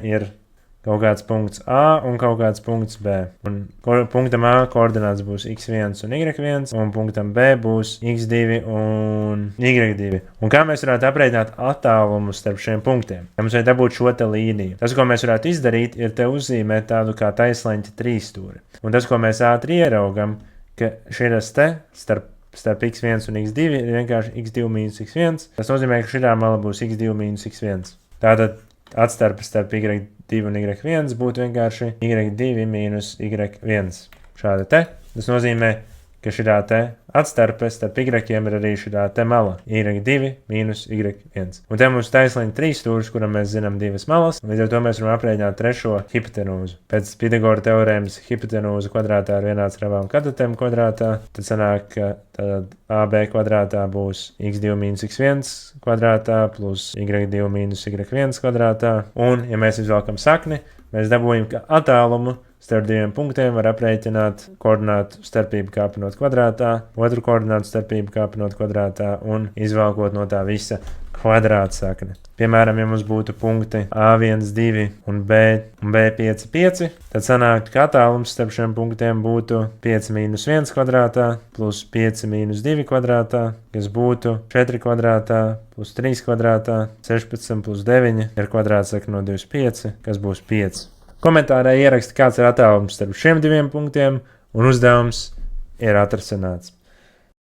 ir kaut kāds punkts A un kaut kāds punkts B. Un punktam A koordināts būs x1 un y1, un punktam B būs x2 un y2. Un kā mēs varētu aprēķināt attālumu starp šiem punktiem? Ja mums vajag dabūt šo te līniju. Tas, ko mēs varētu izdarīt, ir te uzzīmēt tādu kā taisleņķa trīsstūri. Un tas, ko mēs ātri ieraugam, ka šis te starp x1 un x2 ir vienkārši x2 mīnus x1. Tas nozīmē, ka šī mala būs x2 mīnus x1. Tātad atstarpe starp y2 un y1 būtu vienkārši y2 mīnus y1. Šāda te. Tas nozīmē, ka šī te atstarpe starp y-iem ir arī šī te mala y2 mīnus y1. Un te mums taisliņa trīsstūris, kuram mēs zinām divas malas, un līdz ar to mēs varam aprēķināt trešo hipotenūzu. Pēc Pitagora teorēmas hipotenūza kvadrātā ir vienāds ar abām katatēm kvadrātā, tad sanāk, ka AB kvadrātā būs x2 mīnus x1 kvadrātā plus y2 mīnus y1 kvadrātā, un, ja mēs izvelkam sakni, mēs dabūjam, ka attālumu starp diviem punktiem var aprēķināt koordinātu starpību kāpinot kvadrātā, otru koordinātu starpību kāpinot kvadrātā un izvēlkot no tā visa kvadrāta sakne. Piemēram, ja mums būtu punkti A1, 2 un B5, 5, tad sanāktu, ka attālums starp šiem punktiem būtu 5 mīnus 1 kvadrātā plus 5 mīnus 2 kvadrātā, kas būtu 4 kvadrātā plus 3 kvadrātā, 16 plus 9 ir kvadrāta sakne no 25, kas būs 5. Komentārā ieraksti, kāds ir attālums starp šiem diviem punktiem, un uzdevums ir atrasināts.